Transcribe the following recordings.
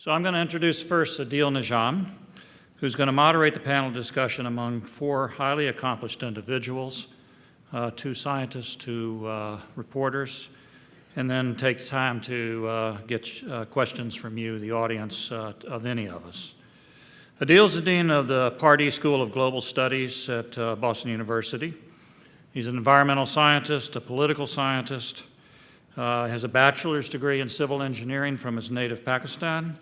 So I'm going to introduce first Adil Najam, who's going to moderate the panel discussion among four highly accomplished individuals, two scientists, two reporters, and then take time to get questions from you, the audience, of any of us. Adil's the Dean of the Pardee School of Global Studies at Boston University. He's an environmental scientist, a political scientist, has a bachelor's degree in civil engineering from his native Pakistan,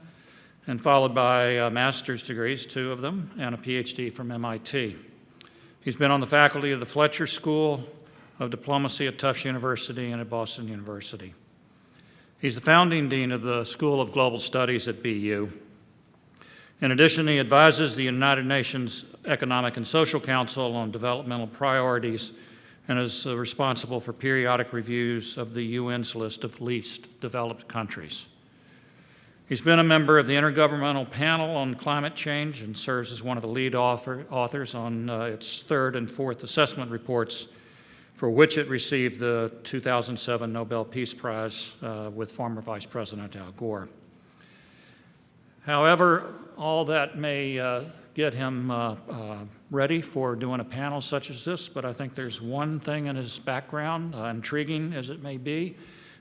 and followed by master's degrees, two of them, and a PhD from MIT. He's been on the faculty of the Fletcher School of Diplomacy at Tufts University and at Boston University. He's the founding dean of the School of Global Studies at BU. In addition, he advises the United Nations Economic and Social Council on developmental priorities and is responsible for periodic reviews of the UN's list of least developed countries. He's been a member of the Intergovernmental Panel on Climate Change and serves as one of the lead authors on its third and fourth assessment reports, for which it received the 2007 Nobel Peace Prize with former Vice President Al Gore. However, all that may get him ready for doing a panel such as this, but I think there's one thing in his background, intriguing as it may be,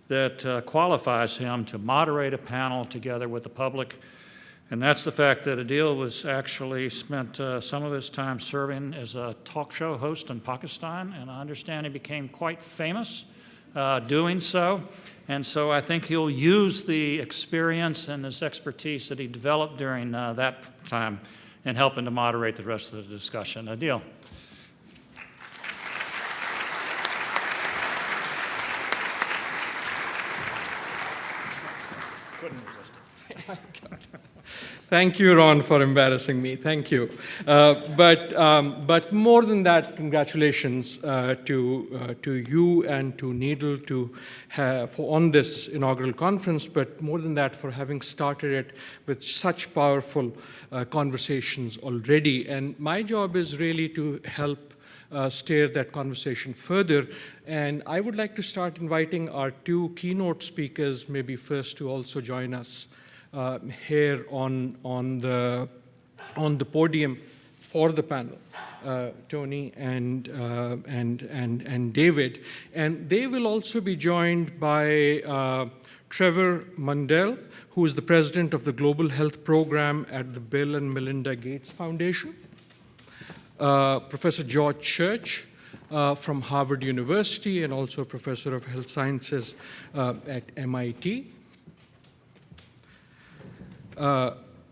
that qualifies him to moderate a panel together with the public, and that's the fact that Adil was actually spent some of his time serving as a talk show host in Pakistan, and I understand he became quite famous doing so, and so I think he'll use the experience and his expertise that he developed during that time in helping to moderate the rest of the discussion. Adil. Thank you, Ron, for embarrassing me. Thank you. But more than that, congratulations to you and to NEIDL on this inaugural conference, but more than that, for having started it with such powerful conversations already. And my job is really to help steer that conversation further. And I would like to start inviting our two keynote speakers, maybe first to also join us here on the podium for the panel, Tony and David, and they will also be joined by Trevor Mundell, who is the president of the Global Health Program at the Bill and Melinda Gates Foundation, Professor George Church from Harvard University, and also a professor of health sciences at MIT.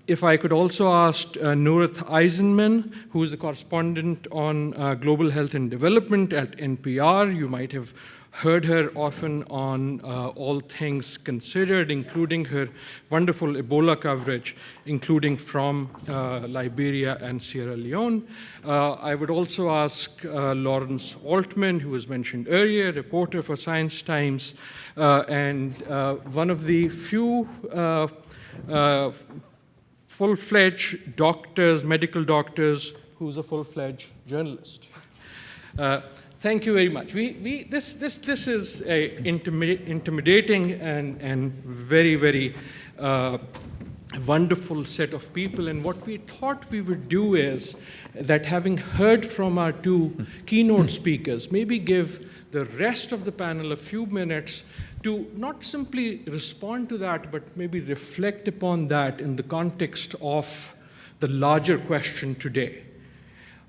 If I could also ask Noorith Eisenman, who is a correspondent on global health and development at NPR. You might have heard her often on All Things Considered, including her wonderful Ebola coverage, including from Liberia and Sierra Leone. I would also ask Lawrence Altman, who was mentioned earlier, reporter for Science Times, and one of the few full-fledged doctors, medical doctors, who's a full-fledged journalist. Thank you very much. This is a intimidating and very, very wonderful set of people. And what we thought we would do is that, having heard from our two keynote speakers, maybe give the rest of the panel a few minutes to not simply respond to that, but maybe reflect upon that in the context of the larger question today,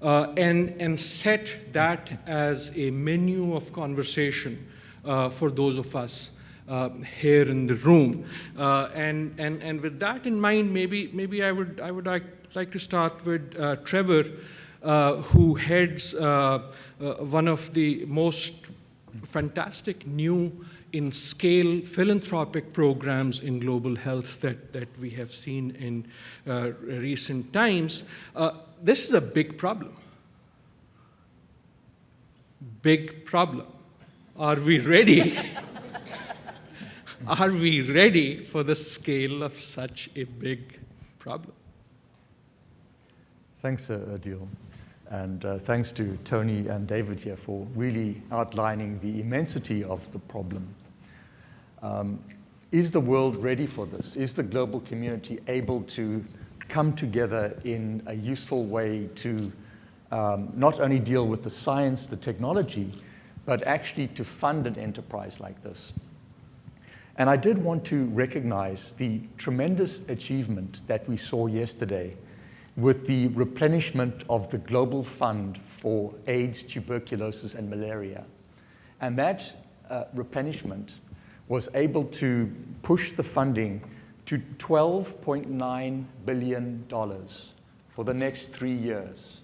and set that as a menu of conversation for those of us here in the room. And with that in mind, maybe I would like to start with Trevor, who heads one of the most fantastic new in scale philanthropic programs in global health that we have seen in recent times. This is a big problem. Big problem. Are we ready? Are we ready for the scale of such a big problem? Thanks, Adil. And thanks to Tony and David here for really outlining the immensity of the problem. is the world ready for this? Is the global community able to come together in a useful way to not only deal with the science, the technology, but actually to fund an enterprise like this? And I did want to recognize the tremendous achievement that we saw yesterday with the replenishment of the global fund for AIDS, tuberculosis, and malaria. And that replenishment was able to push the funding to $12.9 billion for the next 3 years.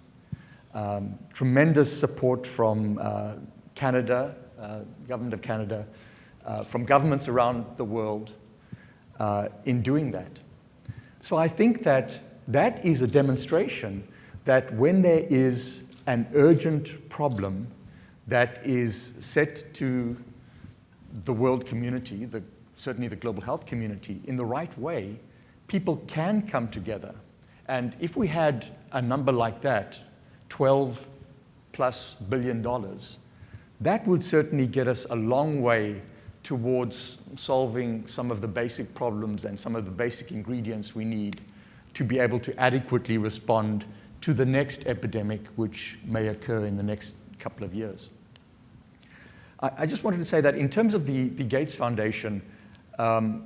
Tremendous support from Canada, government of Canada, from governments around the world in doing that. So I think that that is a demonstration that when there is an urgent problem that is set to the world community, certainly the global health community, in the right way, people can come together. And if we had a number like that, $12+ billion, that would certainly get us a long way towards solving some of the basic problems and some of the basic ingredients we need to be able to adequately respond to the next epidemic, which may occur in the next couple of years. I just wanted to say that in terms of the Gates Foundation,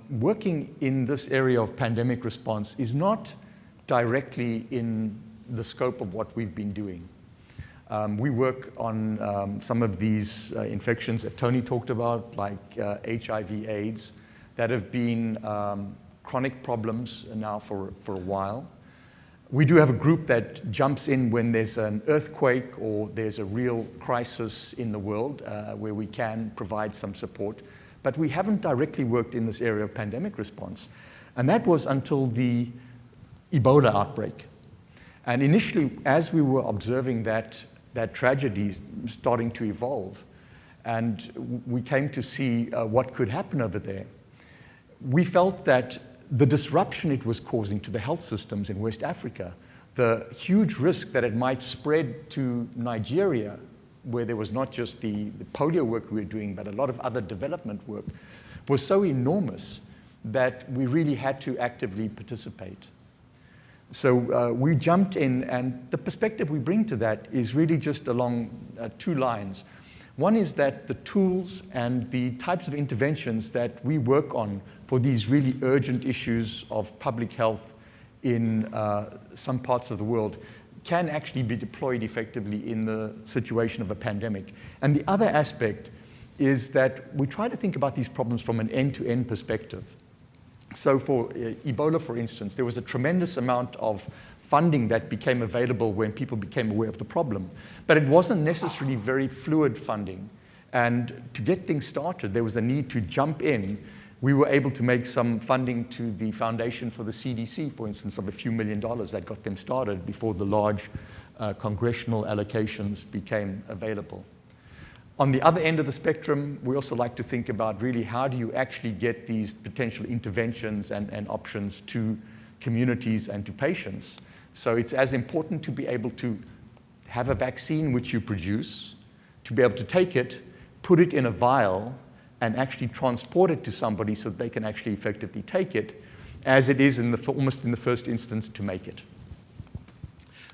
working in this area of pandemic response is not directly in the scope of what we've been doing. We work on some of these infections that Tony talked about, like HIV/AIDS, that have been chronic problems now for a while. We do have a group that jumps in when there's an earthquake or there's a real crisis in the world where we can provide some support. But we haven't directly worked in this area of pandemic response. And that was until the Ebola outbreak. And initially, as we were observing that tragedy starting to evolve, and we came to see what could happen over there, we felt that the disruption it was causing to the health systems in West Africa, the huge risk that it might spread to Nigeria, where there was not just the polio work we were doing, but a lot of other development work, was so enormous that we really had to actively participate. So we jumped in, and the perspective we bring to that is really just along 2 lines. One is that the tools and the types of interventions that we work on for these really urgent issues of public health in some parts of the world can actually be deployed effectively in the situation of a pandemic. And the other aspect is that we try to think about these problems from an end-to-end perspective. So for Ebola, for instance, there was a tremendous amount of funding that became available when people became aware of the problem. But it wasn't necessarily very fluid funding. And to get things started, there was a need to jump in. We were able to make some funding to the Foundation for the CDC, for instance, of a few $1 million that got them started before the large congressional allocations became available. On the other end of the spectrum, we also like to think about really how do you actually get these potential interventions and options to communities and to patients. So it's as important to be able to have a vaccine which you produce, to be able to take it, put it in a vial, and actually transport it to somebody so that they can actually effectively take it, as it is almost in the first instance to make it.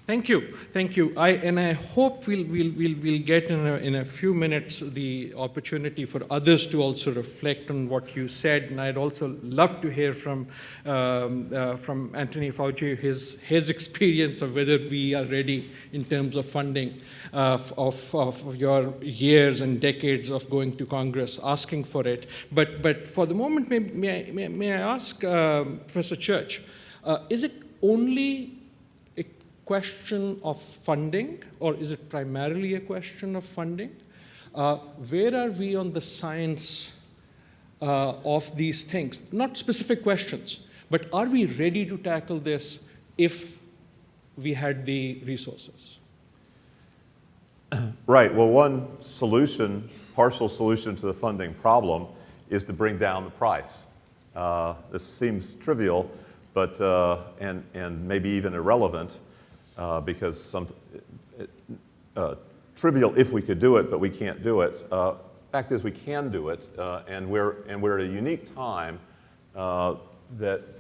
Thank you, thank you. I hope we'll get in a few minutes the opportunity for others to also reflect on what you said, and I'd also love to hear from Anthony Fauci his experience of whether we are ready in terms of funding of your years and decades of going to Congress asking for it. But for the moment, may I ask Professor Church, is it only question of funding, or is it primarily a question of funding? Where are we on the science of these things? Not specific questions, but are we ready to tackle this if we had the resources? Right. Well, one solution, partial solution to the funding problem is to bring down the price. This seems trivial, but and maybe even irrelevant. Because trivial if we could do it, but we can't do it. Fact is, we can do it, and we're at a unique time in that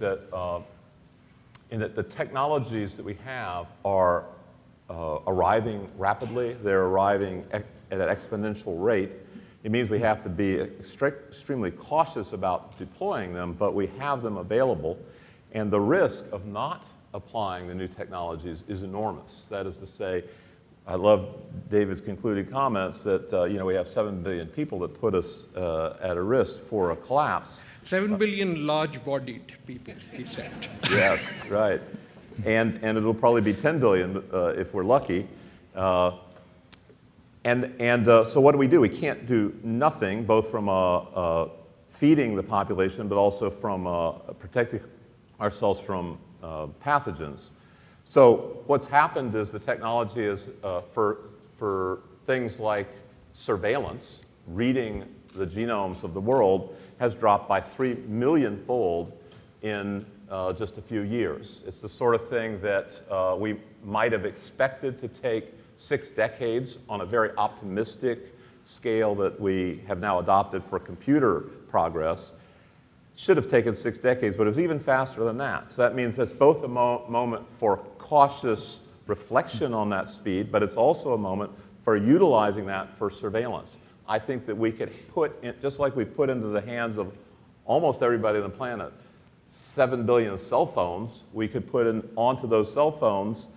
the technologies that we have are arriving rapidly. They're arriving at an exponential rate. It means we have to be extremely cautious about deploying them, but we have them available. And the risk of not applying the new technologies is enormous. That is to say, I love David's concluding comments that we have 7 billion people that put us at a risk for a collapse. 7 billion large-bodied people, he said. Yes, right. And it'll probably be 10 billion if we're lucky. So what do? We can't do nothing, both from feeding the population, but also from protecting ourselves from pathogens. So what's happened is the technology is for things like surveillance, reading the genomes of the world, has dropped by 3 million-fold in just a few years. It's the sort of thing that we might have expected to take 6 decades on a very optimistic scale that we have now adopted for computer progress. Should have taken 6 decades, but it was even faster than that. So that means that's both a moment for cautious reflection on that speed, but it's also a moment for utilizing that for surveillance. I think that we could put, just like we put into the hands of almost everybody on the planet, 7 billion cell phones, we could put onto those cell phones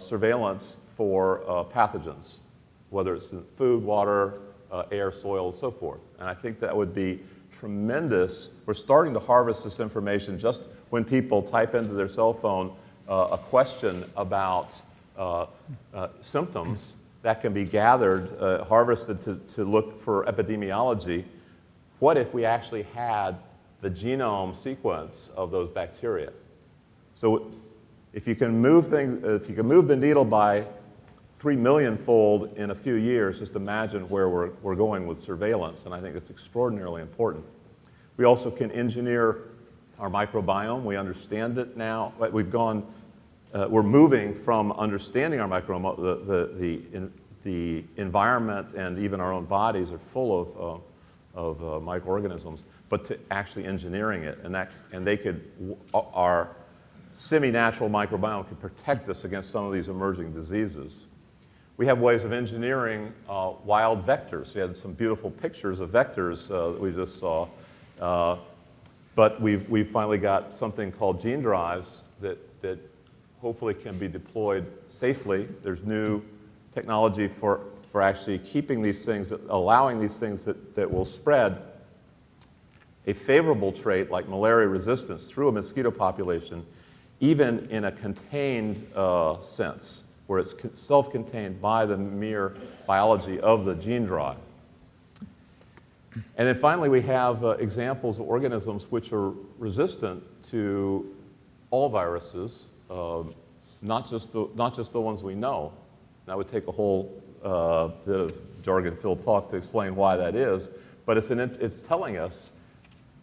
surveillance for pathogens, whether it's in food, water, air, soil, and so forth. And I think that would be tremendous. We're starting to harvest this information just when people type into their cell phone a question about symptoms that can be gathered, harvested to look for epidemiology. What if we actually had the genome sequence of those bacteria? So if you can move the needle by 3 million-fold in a few years, just imagine where we're going with surveillance, and I think it's extraordinarily important. We also can engineer our microbiome. We understand it now. We're moving from understanding our microbiome. The environment and even our own bodies are full of microorganisms, but to actually engineering it, our semi-natural microbiome can protect us against some of these emerging diseases. We have ways of engineering wild vectors. We had some beautiful pictures of vectors that we just saw. But we've finally got something called gene drives that hopefully can be deployed safely. There's new technology for actually keeping these things, allowing these things that will spread a favorable trait like malaria resistance through a mosquito population, even in a contained sense, where it's self-contained by the mere biology of the gene drive. And then finally, we have examples of organisms which are resistant to all viruses, not just the ones we know. That would take a whole bit of jargon-filled talk to explain why that is, but it's telling us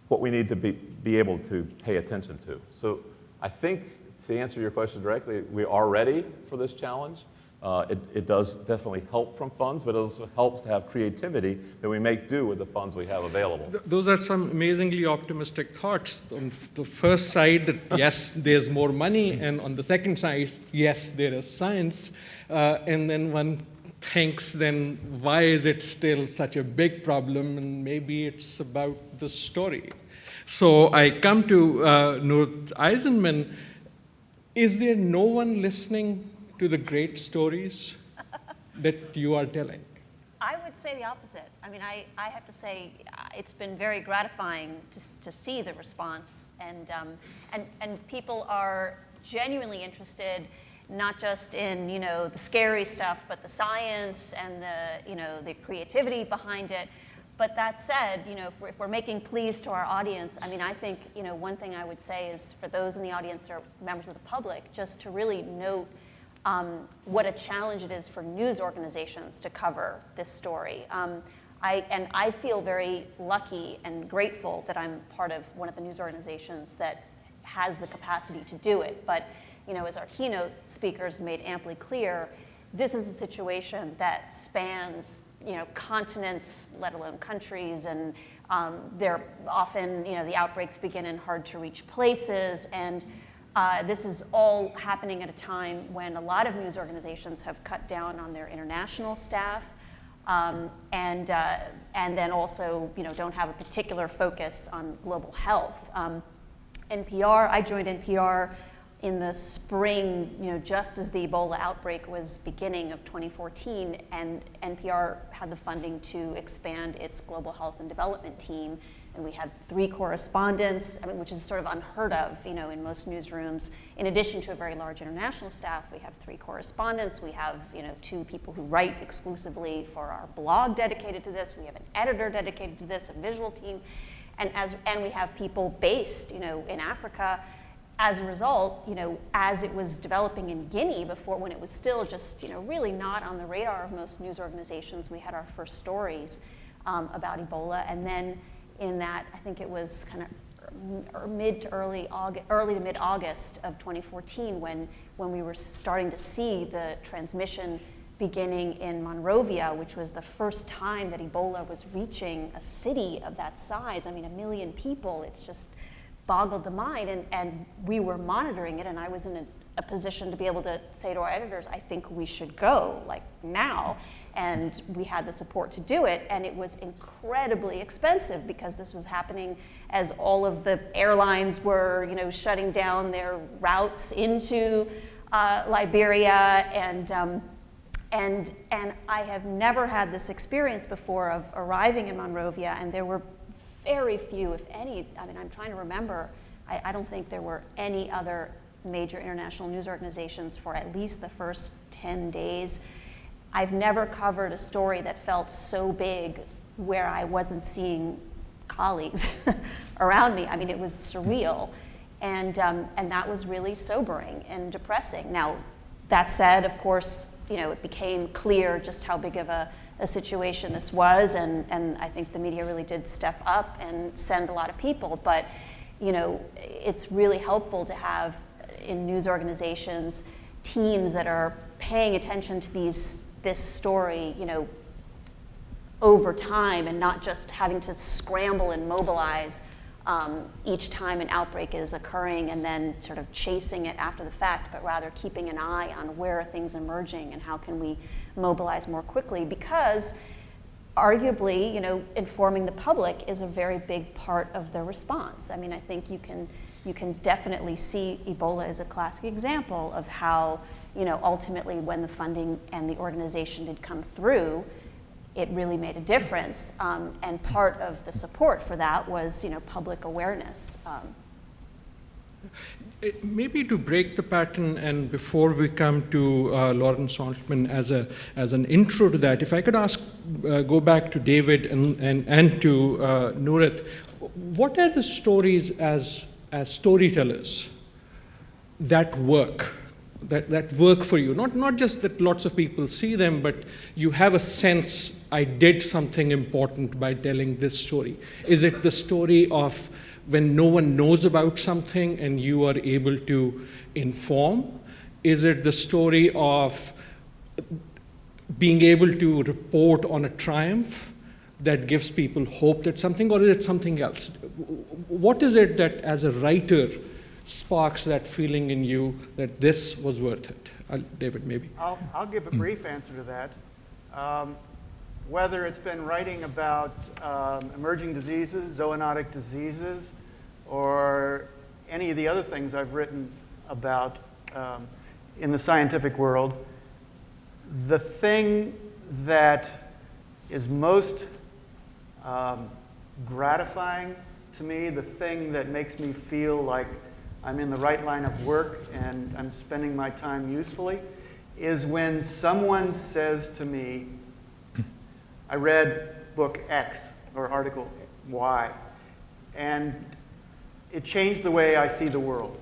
what we need to be able to pay attention to. So I think, to answer your question directly, we are ready for this challenge. It does definitely help from funds, but it also helps to have creativity that we make do with the funds we have available. Those are some amazingly optimistic thoughts. On the first side, that yes, there's more money, and on the second side, yes, there is science. And then one thinks, then why is it still such a big problem? And maybe it's about the story. So I come to Ruth Eisenman. Is there no one listening to the great stories that you are telling? I would say the opposite. I mean, I have to say it's been very gratifying to see the response, and people are genuinely interested, not just in the scary stuff, but the science and the creativity behind it. But that said, if we're making pleas to our audience, I mean, I think one thing I would say is for those in the audience or members of the public, just to really note what a challenge it is for news organizations to cover this story. I feel very lucky and grateful that I'm part of one of the news organizations that has the capacity to do it. But as our keynote speakers made amply clear, this is a situation that spans continents, let alone countries, and They're often, the outbreaks begin in hard-to-reach places, and this is all happening at a time when a lot of news organizations have cut down on their international staff, and then also, don't have a particular focus on global health. I joined NPR in the spring, just as the Ebola outbreak was beginning of 2014, and NPR had the funding to expand its global health and development team, and we had 3 correspondents, which is sort of unheard of, in most newsrooms. In addition to a very large international staff, we have 3 correspondents. We have, 2 people who write exclusively for our blog dedicated to this. We have an editor dedicated to this, a visual team, and we have people based, in Africa. As a result, as it was developing in Guinea before, when it was still just, really not on the radar of most news organizations, we had our first stories about Ebola. And then in that, I think it was kind of early to mid-August of 2014 when we were starting to see the transmission beginning in Monrovia, which was the first time that Ebola was reaching a city of that size. 1 million people, it's just boggled the mind, and we were monitoring it, and I was in a position to be able to say to our editors, I think we should go, like now, and we had the support to do it, and it was incredibly expensive because this was happening as all of the airlines were, shutting down their routes into Liberia, and I have never had this experience before of arriving in Monrovia, and there were very few, if any, I'm trying to remember, I don't think there were any other major international news organizations for at least the first 10 days. I've never covered a story that felt so big where I wasn't seeing colleagues around me. It was surreal, and that was really sobering and depressing. Now, that said, of course, it became clear just how big of a situation this was, and I think the media really did step up and send a lot of people, but it's really helpful to have in news organizations teams that are paying attention to this story, over time, and not just having to scramble and mobilize each time an outbreak is occurring and then sort of chasing it after the fact, but rather keeping an eye on where are things emerging and how can we mobilize more quickly, because arguably, informing the public is a very big part of the response. I think you can definitely see Ebola as a classic example of how, ultimately when the funding and the organization did come through, it really made a difference, and part of the support for that was, public awareness. Maybe to break the pattern, and before we come to Lawrence Altman as an intro to that, if I could go back to David and to Nurit, what are the stories as storytellers that work? That work for you, not just that lots of people see them, but you have a sense, I did something important by telling this story. Is it the story of when no one knows about something and you are able to inform? Is it the story of being able to report on a triumph that gives people hope that something, or is it something else? What is it that, as a writer, sparks that feeling in you that this was worth it? David, maybe. I'll give a brief answer to that. Whether it's been writing about emerging diseases, zoonotic diseases, or any of the other things I've written about in the scientific world, the thing that is most gratifying to me, the thing that makes me feel like I'm in the right line of work and I'm spending my time usefully, is when someone says to me, I read book X or article Y, and it changed the way I see the world.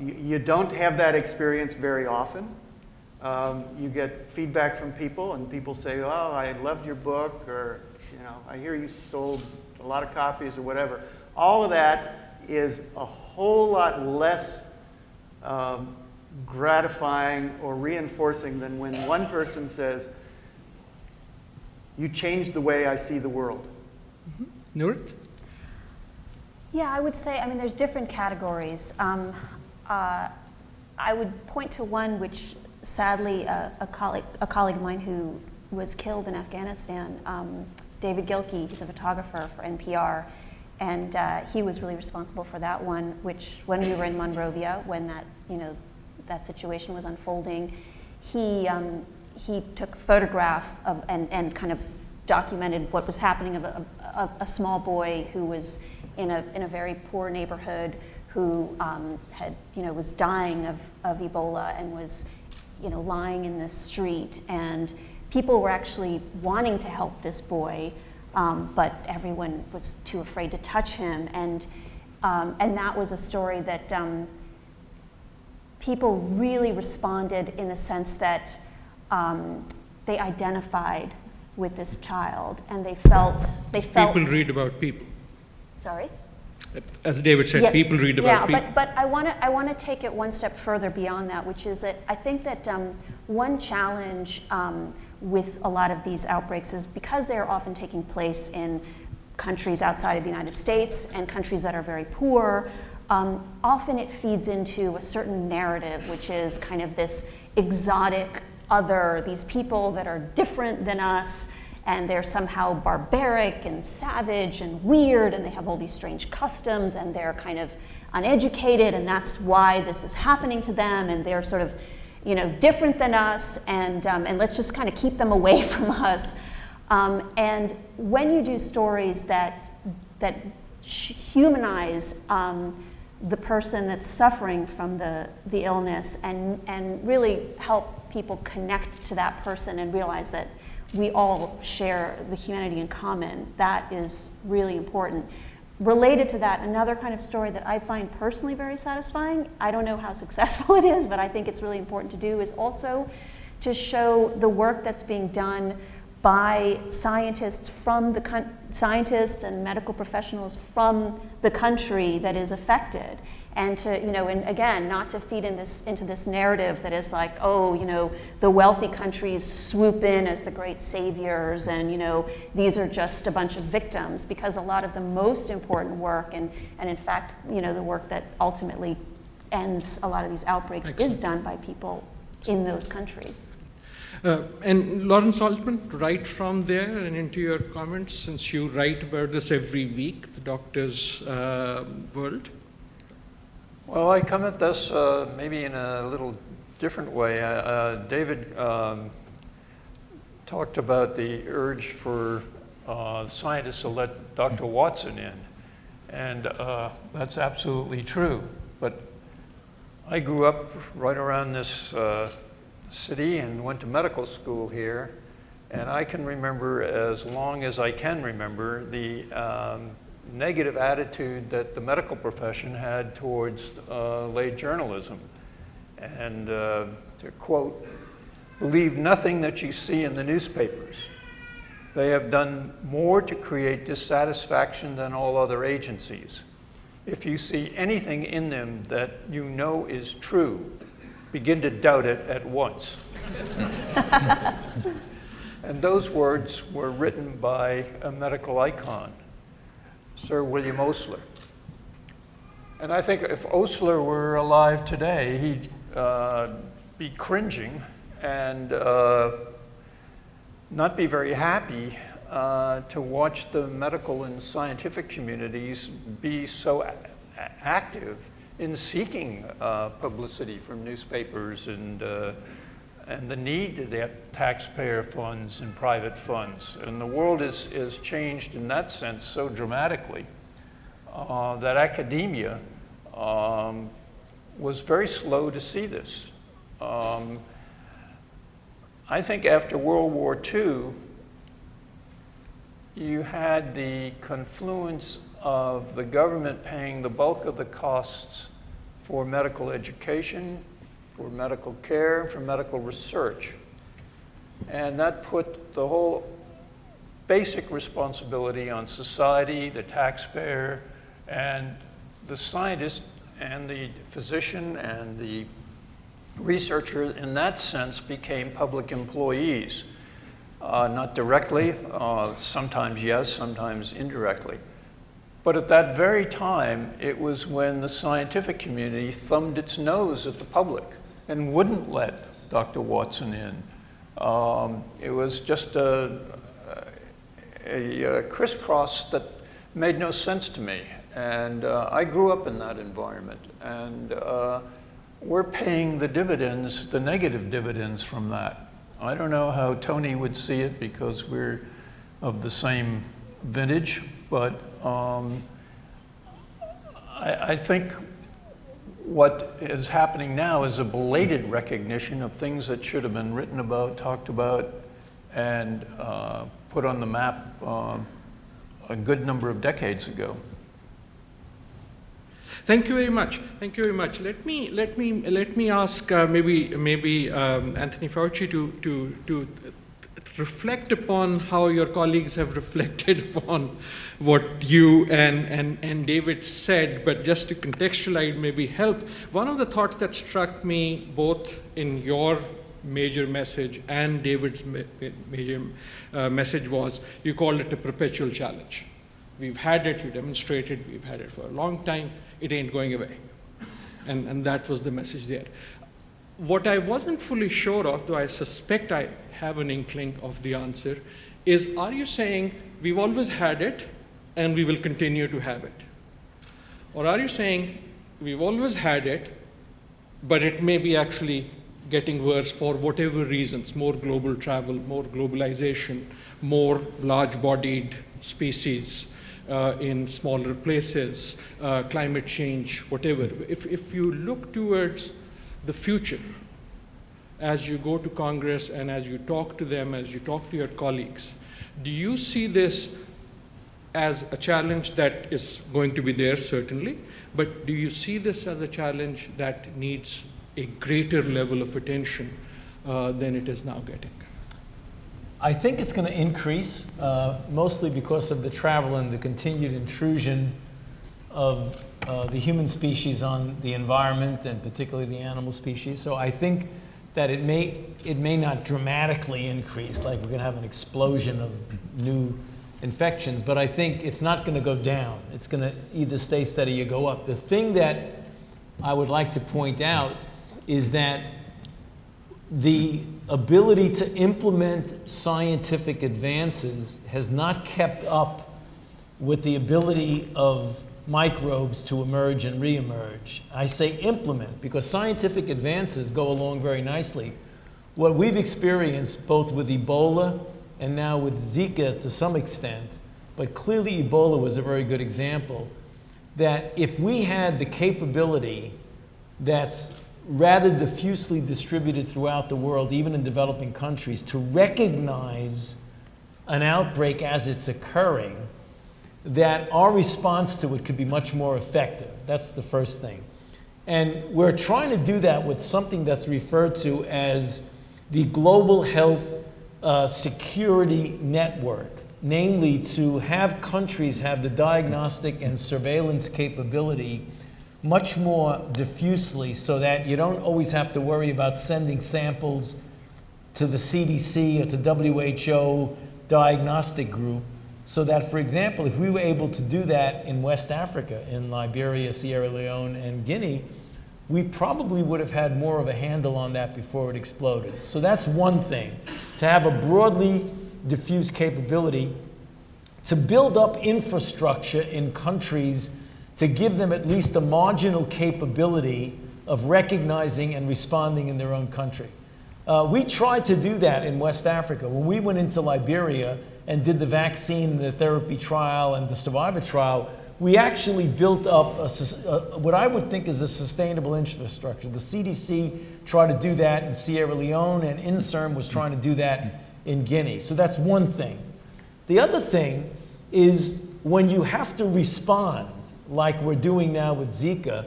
You don't have that experience very often. You get feedback from people, and people say, oh, I loved your book, or I hear you sold a lot of copies, or whatever. All of that is a whole lot less gratifying or reinforcing than when one person says, you changed the way I see the world? Nurit? Yeah, I would say, I mean, there's different categories. I would point to one which, sadly, a colleague of mine who was killed in Afghanistan, David Gilkey, he's a photographer for NPR, and he was really responsible for that one, which when we were in Monrovia, when that, that situation was unfolding, he took a photograph of, and kind of documented what was happening of a small boy who was in a very poor neighborhood, who was dying of Ebola and was lying in the street, and people were actually wanting to help this boy, but everyone was too afraid to touch him, and that was a story that people really responded in the sense that they identified with this child, and they felt. People read about people. Sorry? As David said, Yeah, people read about people. But I want to take it one step further beyond that, which is that I think that one challenge with a lot of these outbreaks is because they are often taking place in countries outside of the United States and countries that are very poor, often it feeds into a certain narrative, which is kind of this exotic other, these people that are different than us, and they're somehow barbaric and savage and weird, and they have all these strange customs, and they're kind of uneducated, and that's why this is happening to them, and they're sort of, different than us, and let's just kind of keep them away from us. And when you do stories that humanize the person that's suffering from the illness, and really help people connect to that person and realize that we all share the humanity in common, that is really important. Related to that, another kind of story that I find personally very satisfying, I don't know how successful it is, but I think it's really important to do, is also to show the work that's being done by scientists scientists and medical professionals from the country that is affected, and to and again, not to feed into this narrative that is like, the wealthy countries swoop in as the great saviors, and these are just a bunch of victims, because a lot of the most important work and in fact the work that ultimately ends a lot of these outbreaks is done by people in those countries. And Lawrence Altman, right from there and into your comments, since you write about this every week, the doctor's world. Well, I come at this maybe in a little different way. David talked about the urge for scientists to let Dr. Watson in, and that's absolutely true. But I grew up right around this city and went to medical school here, and I can remember, as long as I can remember, the negative attitude that the medical profession had towards lay journalism. And to quote, "Believe nothing that you see in the newspapers. They have done more to create dissatisfaction than all other agencies. If you see anything in them that you know is true, begin to doubt it at once." And those words were written by a medical icon, Sir William Osler. And I think if Osler were alive today, he'd be cringing and not be very happy to watch the medical and scientific communities be so active in seeking publicity from newspapers and the need to get taxpayer funds and private funds. And the world is changed in that sense so dramatically that academia was very slow to see this. I think after World War II, you had the confluence of the government paying the bulk of the costs for medical education, for medical care, for medical research. And that put the whole basic responsibility on society, the taxpayer, and the scientist, and the physician, and the researcher, in that sense, became public employees. not directly, sometimes yes, sometimes indirectly. But at that very time, it was when the scientific community thumbed its nose at the public and wouldn't let Dr. Watson in. It was just a crisscross that made no sense to me. And I grew up in that environment. And we're paying the dividends, the negative dividends from that. I don't know how Tony would see it because we're of the same vintage, but I think what is happening now is a belated recognition of things that should have been written about, talked about, and put on the map a good number of decades ago. Thank you very much. Thank you very much. Let me ask maybe Anthony Fauci to reflect upon how your colleagues have reflected upon what you and David said, but just to contextualize, maybe help. One of the thoughts that struck me both in your major message and David's major message was you called it a perpetual challenge. We've had it, you demonstrated, we've had it for a long time, it ain't going away. And that was the message there. What I wasn't fully sure of, though I suspect I have an inkling of the answer, is are you saying we've always had it and we will continue to have it? Or are you saying we've always had it, but it may be actually getting worse for whatever reasons, more global travel, more globalization, more large-bodied species in smaller places, climate change, whatever. If you look towards the future, as you go to Congress and as you talk to them, as you talk to your colleagues, do you see this as a challenge that is going to be there, certainly, but do you see this as a challenge that needs a greater level of attention than it is now getting? I think it's going to increase, mostly because of the travel and the continued intrusion of the human species on the environment, and particularly the animal species. So I think that it may not dramatically increase, like we're going to have an explosion of new infections, but I think it's not going to go down. It's going to either stay steady or go up. The thing that I would like to point out is that the ability to implement scientific advances has not kept up with the ability of microbes to emerge and reemerge. I say implement because scientific advances go along very nicely. What we've experienced both with Ebola and now with Zika to some extent, but clearly Ebola was a very good example, that if we had the capability that's rather diffusely distributed throughout the world, even in developing countries, to recognize an outbreak as it's occurring, that our response to it could be much more effective. That's the first thing. And we're trying to do that with something that's referred to as the Global Health Security Network, namely to have countries have the diagnostic and surveillance capability much more diffusely so that you don't always have to worry about sending samples to the CDC or to WHO diagnostic group. So that, for example, if we were able to do that in West Africa, in Liberia, Sierra Leone, and Guinea, we probably would have had more of a handle on that before it exploded. So that's one thing, to have a broadly diffuse capability, to build up infrastructure in countries to give them at least a marginal capability of recognizing and responding in their own country. We tried to do that in West Africa. When we went into Liberia and did the vaccine, the therapy trial, and the survivor trial, we actually built up what I would think is a sustainable infrastructure. The CDC tried to do that in Sierra Leone, and INSERM was trying to do that in Guinea. So that's one thing. The other thing is when you have to respond, like we're doing now with Zika,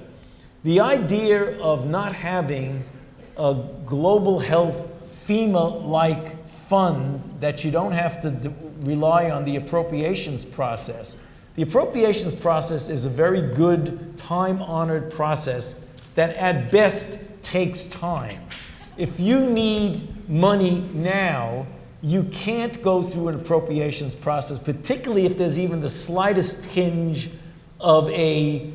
the idea of not having a global health FEMA-like fund that you don't have to rely on the appropriations process. The appropriations process is a very good, time-honored process that at best takes time. If you need money now, you can't go through an appropriations process, particularly if there's even the slightest tinge of a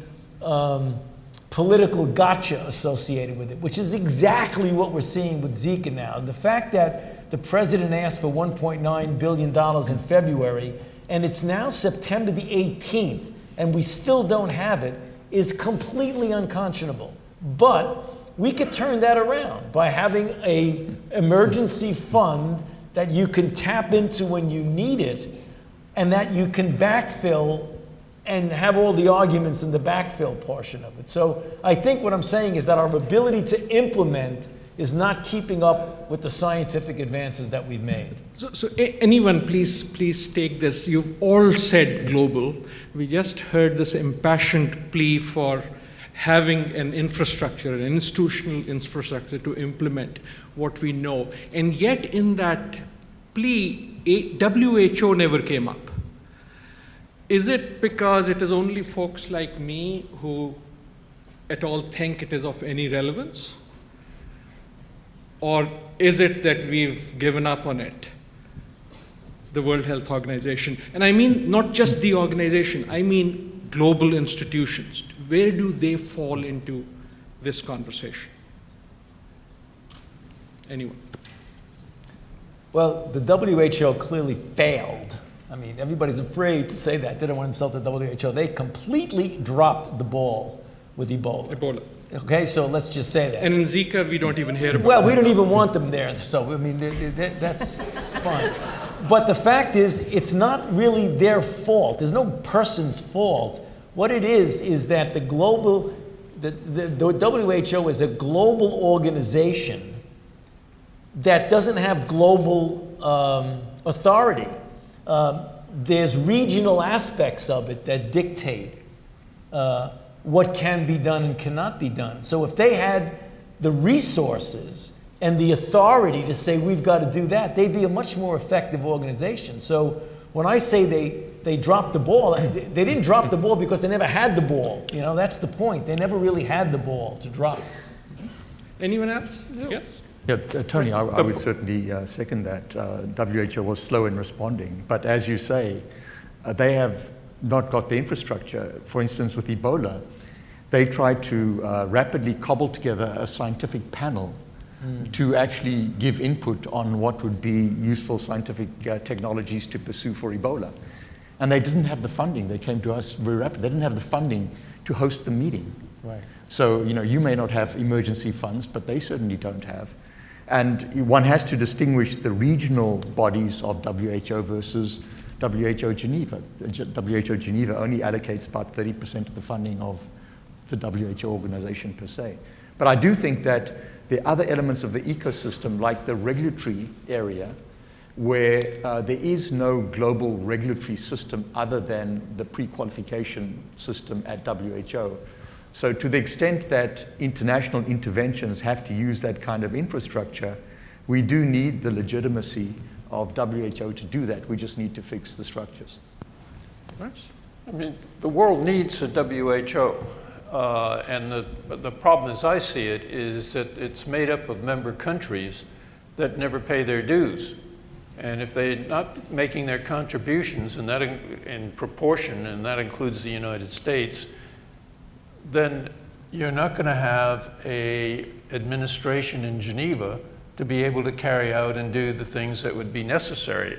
political gotcha associated with it, which is exactly what we're seeing with Zika now. The fact that the president asked for $1.9 billion in February, and it's now September the 18th, and we still don't have it, is completely unconscionable. But we could turn that around by having an emergency fund that you can tap into when you need it, and that you can backfill and have all the arguments in the backfill portion of it. So I think what I'm saying is that our ability to implement is not keeping up with the scientific advances that we've made. So anyone, please take this. You've all said global. We just heard this impassioned plea for having an infrastructure, an institutional infrastructure to implement what we know. And yet in that plea, WHO never came up. Is it because it is only folks like me who at all think it is of any relevance? Or is it that we've given up on it, the World Health Organization? And I mean not just the organization, I mean global institutions. Where do they fall into this conversation? Anyone? Well, the WHO clearly failed. I mean, everybody's afraid to say that. They don't want to insult the WHO. They completely dropped the ball with Ebola. Okay, so let's just say that. And in Zika, we don't even hear about it. Well, we don't even want them there, so I mean, that's fine. But the fact is, it's not really their fault. There's no person's fault. What it is that the WHO is a global organization that doesn't have global authority. There's regional aspects of it that dictate what can be done and cannot be done. So if they had the resources and the authority to say we've got to do that, they'd be a much more effective organization. So when I say they dropped the ball, they didn't drop the ball because they never had the ball. You know, that's the point. They never really had the ball to drop. Anyone else? Yes? Yeah, Tony, I would certainly second that. WHO was slow in responding, but as you say, they have not got the infrastructure. For instance, with Ebola, they tried to rapidly cobble together a scientific panel to actually give input on what would be useful scientific technologies to pursue for Ebola. And they didn't have the funding. They came to us very rapidly. They didn't have the funding to host the meeting. Right. So, you know, you may not have emergency funds, but they certainly don't have. And one has to distinguish the regional bodies of WHO versus WHO Geneva. WHO Geneva only allocates about 30% of the funding of the WHO organization per se. But I do think that there are other elements of the ecosystem, like the regulatory area, where there is no global regulatory system other than the pre-qualification system at WHO. So to the extent that international interventions have to use that kind of infrastructure, we do need the legitimacy of WHO to do that. We just need to fix the structures. I mean, the world needs a WHO. And the problem as I see it is that it's made up of member countries that never pay their dues. And if they're not making their contributions, and that in proportion, and that includes the United States, then you're not going to have an administration in Geneva to be able to carry out and do the things that would be necessary.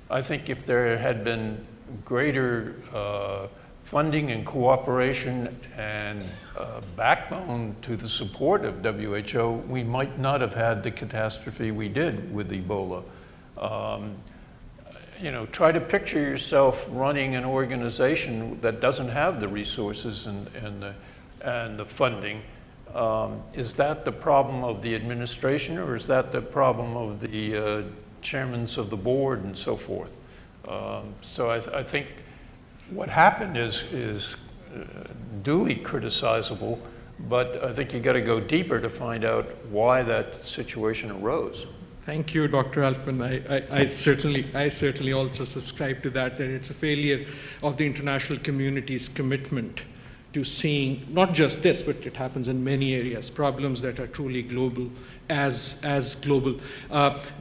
I think if there had been greater funding and cooperation and backbone to the support of WHO, we might not have had the catastrophe we did with Ebola. You know, try to picture yourself running an organization that doesn't have the resources and the funding. Is that the problem of the administration, or is that the problem of the chairmen of the board and so forth? So I think what happened is duly criticizable, but I think you got to go deeper to find out why that situation arose. Thank you, Dr. Altman. I certainly also subscribe to that it's a failure of the international community's commitment to seeing not just this, but it happens in many areas, problems that are truly global as global.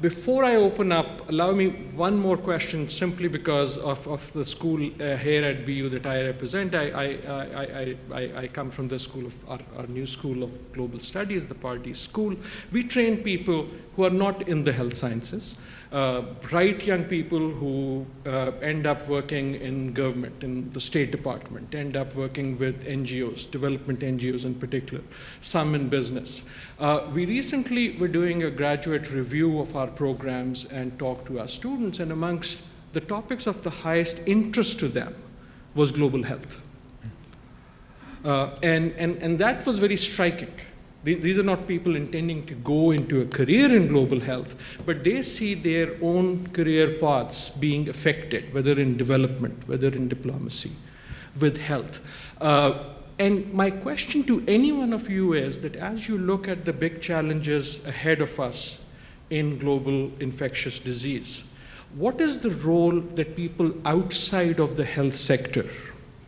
Before I open up, allow me one more question, simply because of the school here at BU that I represent. I come from the school of our new school of global studies, the Pardee School. We train people who are not in the health sciences, bright young people who end up working in government, in the State Department, end up working with NGOs, development NGOs in particular, some in business. We recently were doing a graduate review of our programs and talked to our students, and amongst the topics of the highest interest to them was global health. And that was very striking. These are not people intending to go into a career in global health, but they see their own career paths being affected, whether in development, whether in diplomacy, with health. And my question to any one of you is that as you look at the big challenges ahead of us in global infectious disease, what is the role that people outside of the health sector,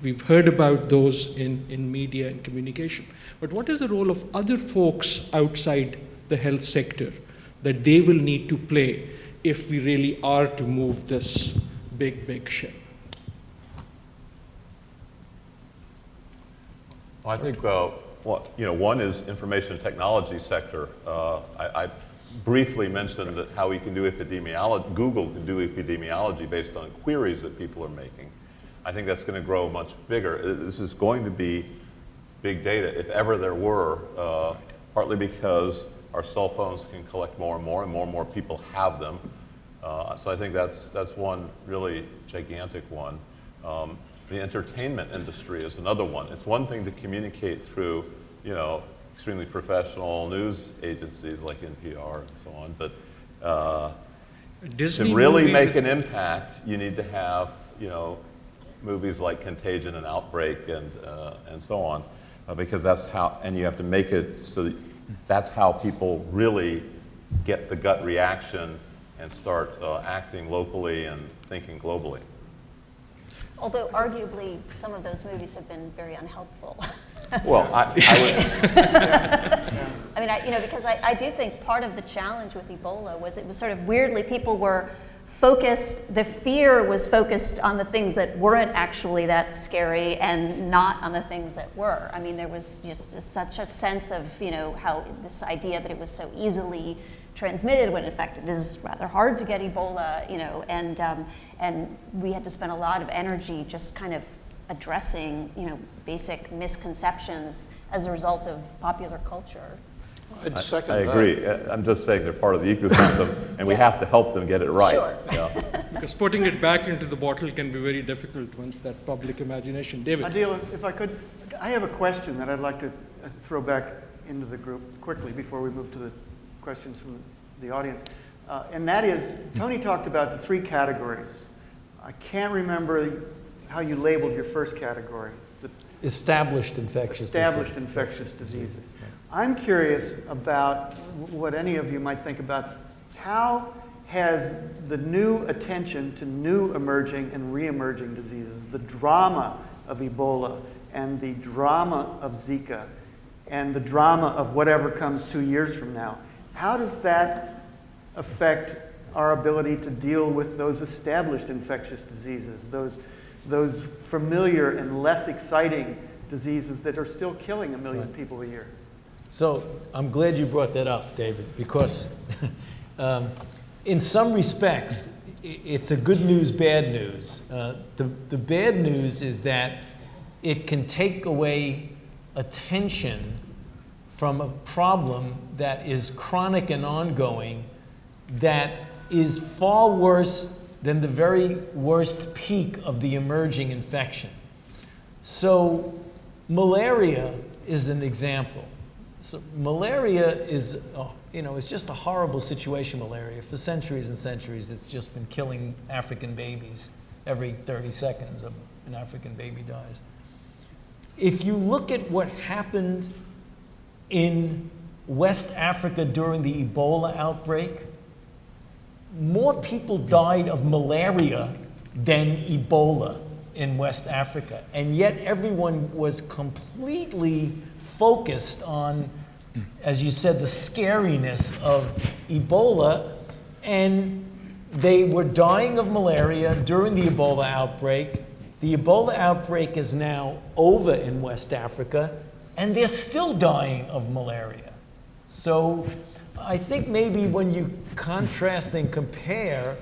we've heard about those in media and communication, but what is the role of other folks outside the health sector that they will need to play if we really are to move this big ship? I think one is information technology sector. I briefly mentioned that how we can do epidemiology, Google can do epidemiology based on queries that people are making. I think that's going to grow much bigger. This is going to be big data, if ever there were, partly because our cell phones can collect more and more people have them. So I think that's one really gigantic one. The entertainment industry is another one. It's one thing to communicate through, extremely professional news agencies like NPR and so on, but to really make an impact, you need to have, movies like Contagion and Outbreak and so on, because that's how, and you have to make it so that that's how people really get the gut reaction and start acting locally and thinking globally. Although arguably some of those movies have been very unhelpful. Well, I would. I mean, because I do think part of the challenge with Ebola was it was sort of weirdly people were focused, the fear was focused on the things that weren't actually that scary and not on the things that were. I mean, there was just such a sense of, how this idea that it was so easily transmitted when in fact it is rather hard to get Ebola, and we had to spend a lot of energy just kind of addressing, basic misconceptions as a result of popular culture. I'd second I that. agree. I'm just saying they're part of the ecosystem, and we have to help them get it right. Sure. Because putting it back into the bottle can be very difficult once that public imagination. David. Adil, if I could, I have a question that I'd like to throw back into the group quickly before we move to the questions from the audience. And that is, Tony talked about the three categories. I can't remember how you labeled your first category. Established infectious diseases. I'm curious about what any of you might think about how has the new attention to new emerging and re-emerging diseases, the drama of Ebola and the drama of Zika and the drama of whatever comes 2 years from now, how does that affect our ability to deal with those established infectious diseases, those familiar and less exciting diseases that are still killing 1 million people a year? So I'm glad you brought that up, David, because in some respects, it's a good news, bad news. The bad news is that it can take away attention from a problem that is chronic and ongoing, that is far worse than the very worst peak of the emerging infection. So malaria is an example. So malaria is, it's just a horrible situation, malaria. For centuries and centuries, it's just been killing African babies. Every 30 seconds, an African baby dies. If you look at what happened in West Africa during the Ebola outbreak, more people died of malaria than Ebola in West Africa. And yet everyone was completely focused on as you said, the scariness of Ebola, and they were dying of malaria during the Ebola outbreak. The Ebola outbreak is now over in West Africa, and they're still dying of malaria. So I think maybe when you contrast and compare,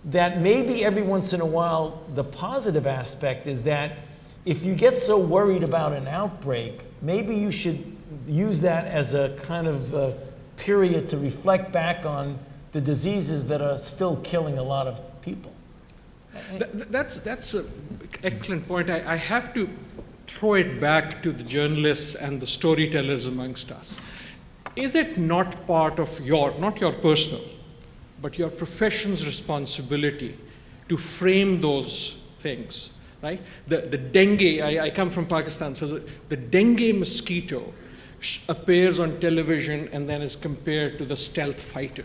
that maybe every once in a while, the positive aspect is that if you get so worried about an outbreak, maybe you should use that as a kind of period to reflect back on the diseases that are still killing a lot of people. That's an excellent point. I have to throw it back to the journalists and the storytellers amongst us. Is it not part of not your personal, but your profession's responsibility to frame those things, right? The dengue, I come from Pakistan, so the dengue mosquito appears on television and then is compared to the stealth fighter.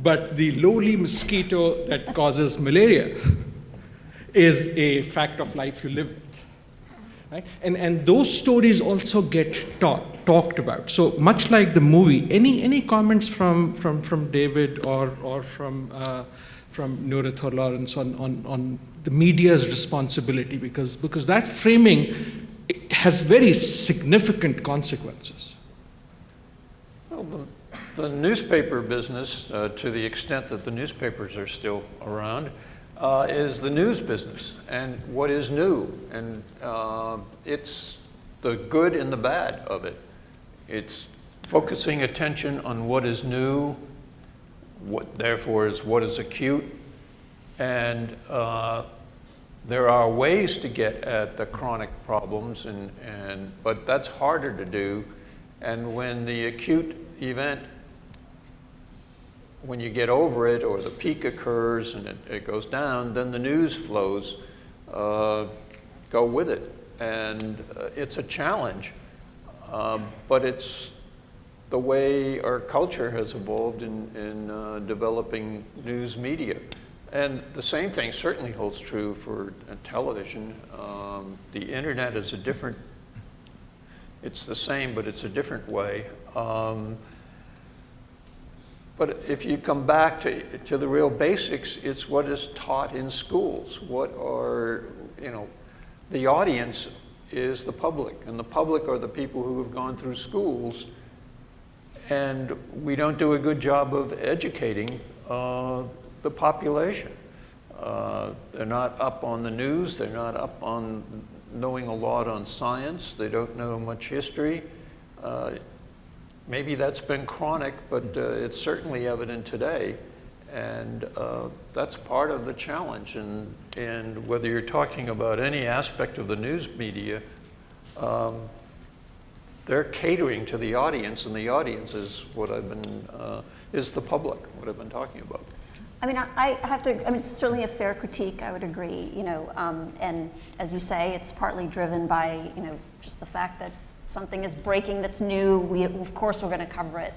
But the lowly mosquito that causes malaria is a fact of life you live with. Right? And those stories also get talked about. So much like the movie, any comments from David or from Nurit or Lawrence on the media's responsibility, because that framing has very significant consequences. Well, the newspaper business, to the extent that the newspapers are still around, is the news business, and what is new, and it's the good and the bad of it. It's focusing attention on what is new, what therefore is what is acute, and there are ways to get at the chronic problems, but that's harder to do, and when the acute event, when you get over it or the peak occurs and it goes down, then the news flows go with it. And it's a challenge, but it's the way our culture has evolved in developing news media. And the same thing certainly holds true for television. The internet is it's the same, but it's a different way. But if you come back to the real basics, it's what is taught in schools. The audience is the public, and the public are the people who have gone through schools, and we don't do a good job of educating the population. They're not up on the news, they're not up on knowing a lot on science, they don't know much history. Maybe that's been chronic, but it's certainly evident today. And that's part of the challenge. And whether you're talking about any aspect of the news media, they're catering to the audience, and the audience is is the public, what I've been talking about. I mean, it's certainly a fair critique, I would agree, and as you say, it's partly driven by, just the fact that something is breaking that's new, of course we're going to cover it,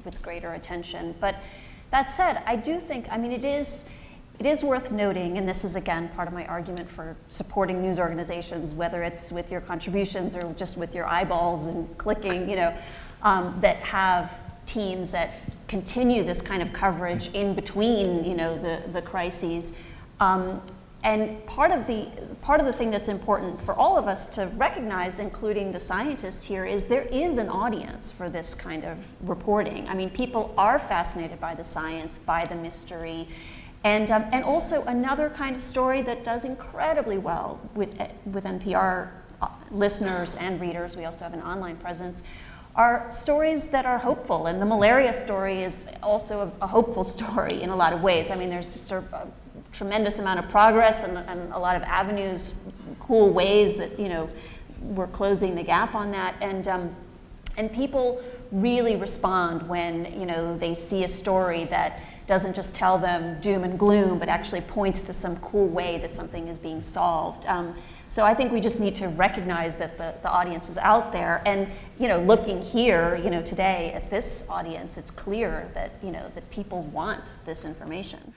with greater attention. But that said, I do think, it is worth noting, and this is again part of my argument for supporting news organizations, whether it's with your contributions or just with your eyeballs and clicking, that have teams that continue this kind of coverage in between, the crises. And part of the thing that's important for all of us to recognize, including the scientists here, is there is an audience for this kind of reporting. People are fascinated by the science, by the mystery, and also another kind of story that does incredibly well with NPR listeners and readers. We also have an online presence. Are stories that are hopeful, and the malaria story is also a hopeful story in a lot of ways. There's just a tremendous amount of progress and a lot of avenues, cool ways that we're closing the gap on that, and people really respond when they see a story that doesn't just tell them doom and gloom, but actually points to some cool way that something is being solved. So I think we just need to recognize that the audience is out there, and looking here, today at this audience, it's clear that that people want this information.